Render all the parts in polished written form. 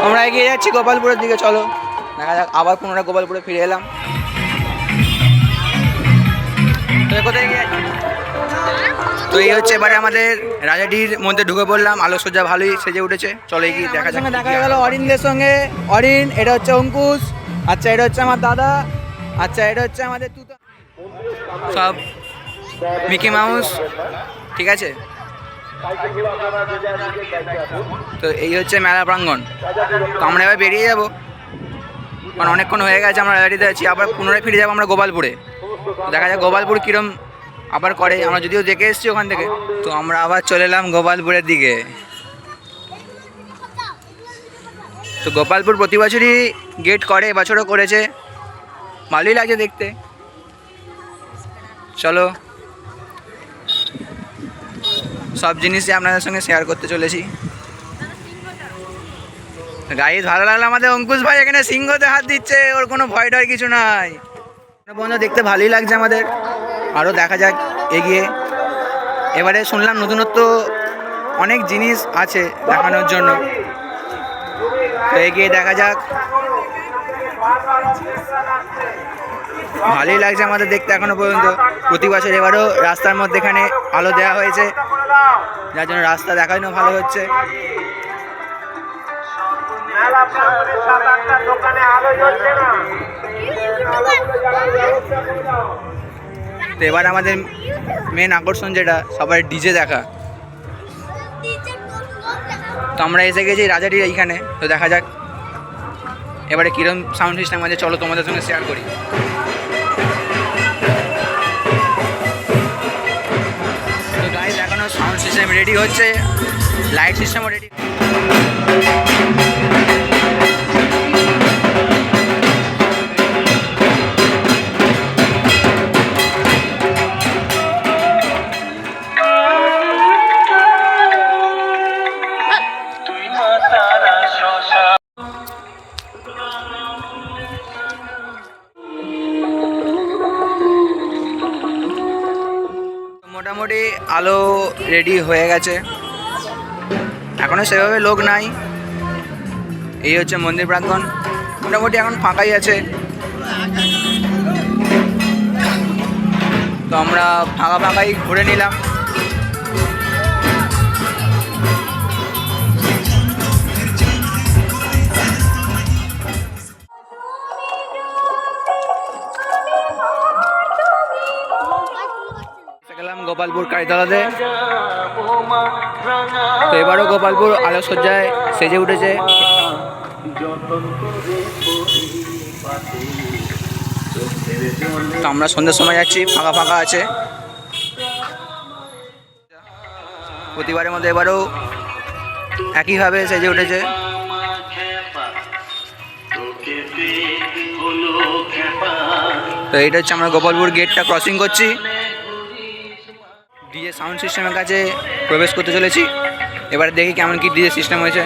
আমরা এগিয়ে যাচ্ছি গোপালপুরের দিকে, চলো দেখা যাক। আবার পুনরায় গোপালপুরে ফিরে এলাম। তো কোথায় এগিয়ে যাচ্ছি? তো এই হচ্ছে এবারে আমাদের রাজাটির মধ্যে ঢুকে পড়লাম। আলোকসজ্জা ভালোই সেজে উঠেছে, চলো এগিয়ে দেখা যাক। দেখা গেল অরিনদের সঙ্গে। অরিন, এটা হচ্ছে অঙ্কুশ, আচ্ছা এটা হচ্ছে আমার দাদা, আচ্ছা এটা হচ্ছে আমাদের তুতা, সব মিকি মাউস, ঠিক আছে। তো এই হচ্ছে মেলা প্রাঙ্গণ। তো আমরা এবার বেরিয়ে যাবো, কারণ অনেকক্ষণ হয়ে গেছে আমরা রাজাটিতে আছি। আবার পুনরায় ফিরে যাবো আমরা গোপালপুরে। দেখা যাক গোপালপুর কীরম আবার করে। আমরা যদিও দেখে এসেছি ওখান থেকে, তো আমরা আবার চলে এলাম গোপালপুরের দিকে। তো গোপালপুর প্রতি বছরই গেট করে, এবছরও করেছে, ভালোই লাগছে দেখতে। চলো সব জিনিসই আপনাদের সঙ্গে শেয়ার করতে চলেছি। গাইজ ভালো লাগলো আমাদের অঙ্কুশ ভাই এখানে সিংহতে হাত দিচ্ছে, ওর কোনো ভয় টয় কিছু নাই। বন্ধু দেখতে ভালোই লাগছে আমাদের, আরও দেখা যাক এগিয়ে। এবারে শুনলাম নতুনত্ব অনেক জিনিস আছে দেখানোর জন্য, তো এগিয়ে দেখা যাক। ভালোই লাগছে আমাদের দেখতে এখনো পর্যন্ত। প্রতি বছর এবারও রাস্তার মধ্যে এখানে আলো দেওয়া হয়েছে, যার জন্য রাস্তা দেখানো ভালো হচ্ছে। তো এবার আমাদের মেন আকর্ষণ যেটা সবার ডিজে দেখা। তো আমরা এসে গেছি রাজাটির এইখানে, তো দেখা যাক এবারে কিরম সাউন্ড সিস্টেম আছে, চলো তোমাদের সঙ্গে শেয়ার করি। তো গাইস এখনো সাউন্ড সিস্টেম রেডি হচ্ছে, লাইট সিস্টেমও রেডি। মোটামুটি আলো রেডি হয়ে গেছে, এখনও সেভাবে লোক নাই। এই হচ্ছে মন্দির প্রাঙ্গণ, মোটামুটি এখন ফাঁকাই আছে। তো আমরা ফাঁকাই ঘুরে নিলাম। গেলাম গোপালপুর কালীতলাতে। তো এবারও গোপালপুর আলোকসজ্জায় সেজে উঠেছে। তো আমরা সন্ধ্যের সময় যাচ্ছি, ফাঁকা আছে। প্রতিবারের মধ্যে এবারও একইভাবে সেজে উঠেছে। তো এইটা হচ্ছে আমরা গোপালপুর গেটটা ক্রসিং করছি, ডিজে সাউন্ড সিস্টেমের কাছে প্রবেশ করতে চলেছি। এবার দেখি কেমন কি ডিজে সিস্টেম হয়েছে।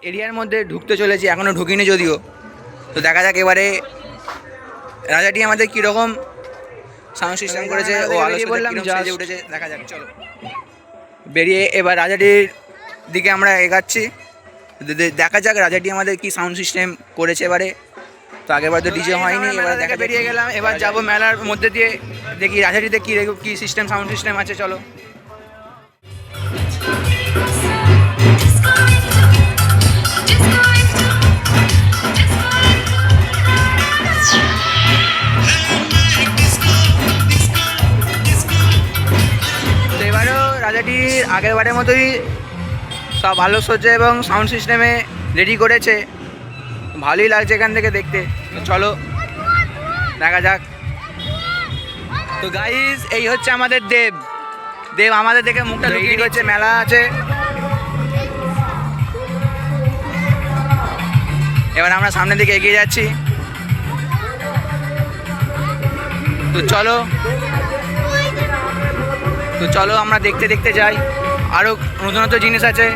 এরিয়ার মধ্যে ঢুকতে চলেছি, এখনও ঢুকিনি যদিও। তো দেখা যাক এবারে রাজাটি আমাদের কীরকম সাউন্ড সিস্টেম করেছে ও আলোচনা উঠেছে, দেখা যাক। চলো বেরিয়ে এবার রাজাটির দিকে আমরা এগাচ্ছি, দেখা যাক রাজাটি আমাদের কি সাউন্ড সিস্টেম করেছে এবারে। তো আগেরবার তো ডিজে হয়নি, এবার দেখা বেরিয়ে গেলাম। এবার যাবো মেলার মধ্যে দিয়ে, দেখি রাজাটিতে কী সিস্টেম সাউন্ড সিস্টেম আছে, চলো। রাজাটি আগের বারের মতোই সব আলোকসজ্জা এবং সাউন্ড সিস্টেমে রেডি করেছে, ভালোই লাগছে এখান থেকে দেখতে। চলো দেখা যাক। তো গাইস এই হচ্ছে আমাদের দেব আমাদের দেখে মুখটা লুকিয়ে করছে, মেলা আছে। এবার আমরা সামনের দিকে এগিয়ে যাচ্ছি। তো চলো আমরা দেখতে যাই, আরও নতুনত্ব জিনিস আছে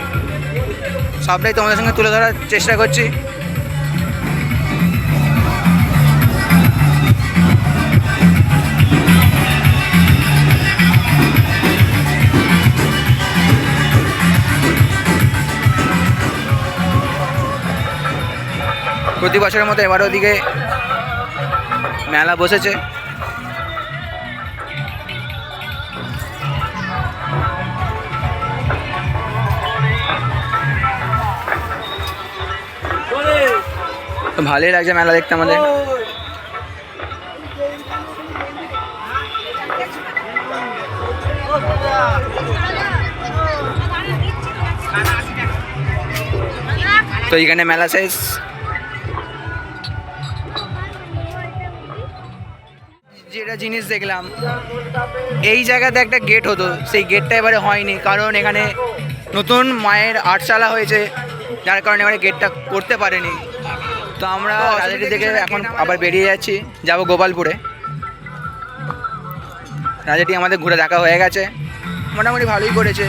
সবটাই তোমাদের সঙ্গে তুলে ধরার চেষ্টা করছি। প্রতি বছরের মতো এবারও ওদিকে মেলা বসেছে। ভালোই লাগছে মেলা দেখতে আমাদের। তো এখানে মেলা শেষ। যেটা জিনিস দেখলাম, এই জায়গাতে একটা গেট হতো, সেই গেটটা এবারে হয়নি, কারণ এখানে নতুন মায়ের আটচালা হয়েছে, যার কারণে এবারে গেটটা করতে পারেনি। তো আমরা রাজাটি থেকে এখন আবার বেরিয়ে যাচ্ছি, যাব গোপালপুরে। রাজাটি আমাদের ঘুরে দেখা হয়ে গেছে, মোটামুটি ভালোই করেছে।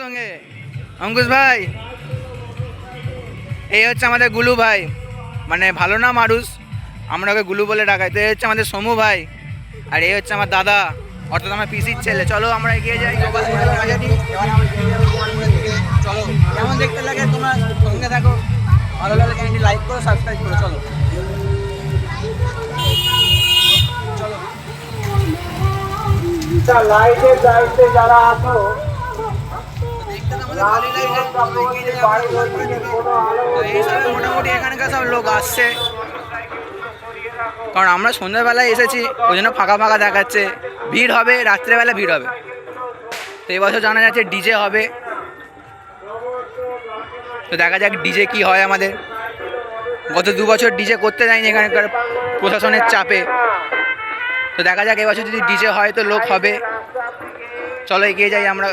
সঙ্গে অঙ্কুশ ভাই, এই হচ্ছে আমাদের গুলু ভাই, মানে ভালো না মানুষ, আমরা ওকে গুলু বলে ডাকাই। তো এই হচ্ছে আমাদের সমু ভাই, আর এই হচ্ছে আমার দাদা, অর্থাৎ আমার পিসির ছেলে। চলো আমরা এগিয়ে যাই। চলো, কেমন দেখতে লাগে তোমরা সঙ্গে থাকো, ভালো লাগলে চ্যানেলটি লাইক করো, সাবস্ক্রাইব করো। চলো চলো, লাইটের দায়িত্বে যারা আছো মোটামুটি এখানকার সব লোক আসছে, কারণ আমরা সন্ধ্যাবেলায় এসেছি, ওই জন্য ফাঁকা ফাঁকা দেখাচ্ছে। ভিড় হবে, রাত্রেবেলা ভিড় হবে। তো এবছর জানা যাচ্ছে ডিজে হবে, তো দেখা যাক ডিজে কি হয় আমাদের। গত 2 বছর ডিজে করতে যায়নি এখানকার প্রশাসনের চাপে, তো দেখা যাক এবছর যদি ডিজে হয় তো লোক হবে। চলো এগিয়ে যাই আমরা।